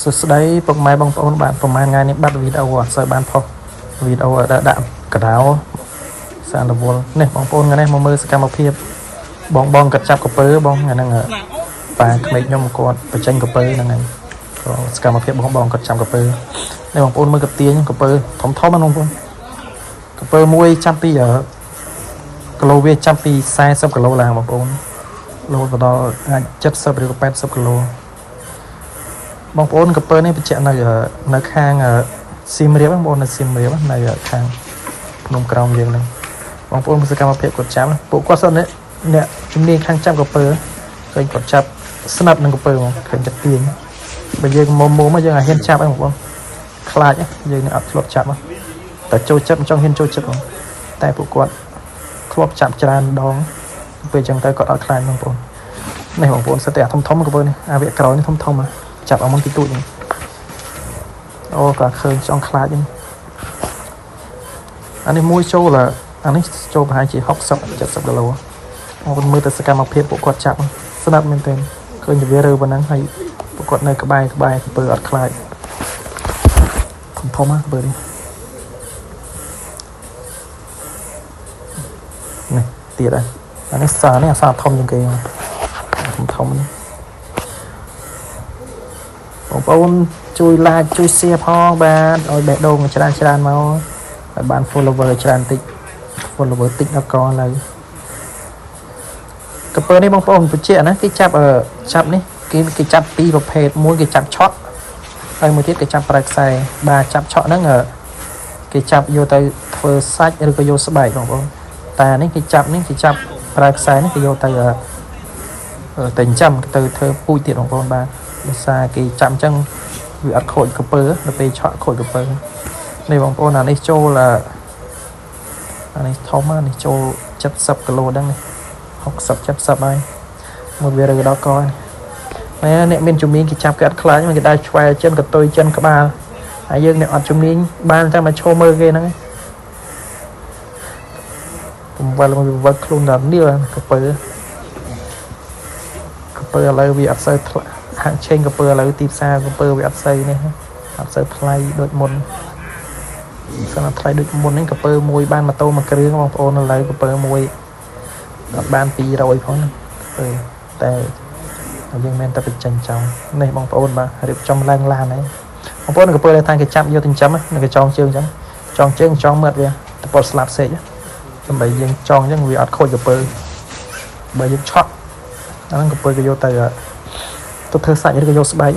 សួស្តីពុកម៉ែបងប្អូនបាទប្រហែលថ្ងៃនេះបាត់វីដេអូអត់សូវបានផុសវីដេអូដាក់កដោសាររវល់នេះបងប្អូនថ្ងៃនេះមកមើលសកម្មភាពបងកាត់ចាប់កពើបងហ្នឹងប៉ាក្មេកខ្ញុំគាត់បញ្ចេញកពើហ្នឹងហើយក៏សកម្មភាពបងកាត់ចាប់កពើនេះបងប្អូនមើលកទាញកពើធំហ្នឹងបងប្អូនកពើមួយចាប់ពីគីឡូវាចាប់ពី40គីឡូឡើងបងប្អូនរហូតដល់អាច70ឬក៏80គីឡូបងប្អូនកពើនេះបញ្ជាក់នៅខាងសៀមរាបបងប្អូននៅសៀមរាបនៅខាងភ្នំក្រោមយើងហ្នឹងបងប្អូនសកម្មភាពគាត់ចាប់ពួកគាត់សិនអ្នកជំនាញខាងចាប់កពើឃើញគាត់ចាប់ស្និទ្ធនឹងកពើមកឃើញចិត្តទាញបើយើងមកយើងអាចហ៊ានចាប់ហ្នឹងបងប្អូនខ្លាចយើងអត់ធ្លាប់ចាប់តែចូលចិត្តមិនចង់ហ៊ានចូលចិត្តបងតែពួកគាត់ធ្លាប់ចាប់ច្រើនដងពេលអញ្ចឹងទៅគាត់អត់ខ្លាចបងប្អូននេះបងប្អូនសិតតែធំកពើនេះអាវៈក្រោយនេះធំចាប់អមពីទូចនេះអូក៏ឃើញចង់ខ្លាចនេះអានេះមួយចូលអានេះចូលប្រហែលជា60 70គីឡូបងមើលទៅសកម្មភាពពួកគាត់ចាប់ស្ដាប់មែនទែនឃើញវារើប៉ុណ្ណឹងហើយពួកគាត់នៅក្បែរកពើអត់ខ្លាចធំកពើនេះនេះទៀតហើយអានេះអាសាធំជាងគេធំនេះបងប្អូនជួយ like ជួយ share ផងបាទឲ្យបេះដូងច្រើនមកឲ្យបាន follower ច្រើនតិច follower តិចដល់កឡើយកពើនេះបងប្អូនបញ្ជាក់ណាគេចាប់នេះគេចាប់ពីរប្រភេទមួយគេចាប់ឆក់ហើយមួយទៀតគេចាប់ប្រើខ្សែបាទចាប់ឆក់ហ្នឹងគេចាប់យកទៅធ្វើសាច់ឬក៏យកស្បែកបងប្អូនតែនេះគេចាប់ប្រើខ្សែនេះគេយកទៅចិញ្ចឹមទៅធ្វើពូជទៀតបងប្អូនបាទដោយសារគេចាំអញ្ចឹងវាអត់ខូចកពើដល់ពេលឆក់ខូចកពើនេះបងប្អូនអានេះចូលអានេះធំនេះចូល70គីឡូដឹងនេះ60 70ហើយមួយវារើដល់កនេះអ្នកមានជំនាញគេចាប់គេអត់ខ្លាចគេដើរឆ្វែចិនកតុយចិនក្បាលហើយយើងអ្នកអត់ជំនាញបានតែមកឈោមើលគេហ្នឹងខ្ញុំវល់មកវល់ខ្លួនដល់នេះកពើឥឡូវវាអត់សូវហាក់ឆេងកពើឥឡូវទីផ្សារកពើវាអត់សូវនេះអត់សូវថ្លៃដូចមុនស្អាតថ្លៃដូចមុនហ្នឹងកពើមួយបានម៉ូតូមួយគ្រឿងបងប្អូនឥឡូវកពើមួយអត់បាន200ផងតែយើងមិនតែបញ្ចេញចោលនេះបងប្អូនបាទរៀបចំឡើងឡានហើយបងប្អូនកពើដែលថាគេចាប់យកទៅចិញ្ចឹមនឹងគេចងជើងអញ្ចឹងចងមាត់វាទៅពត់ស្លាប់សេកដើម្បីយើងចងអញ្ចឹងវាអត់ខូចកពើបើយើងឆក់អាហ្នឹងកពើគេយកទៅធ្វើសាច់ឬក៏យកស្បែក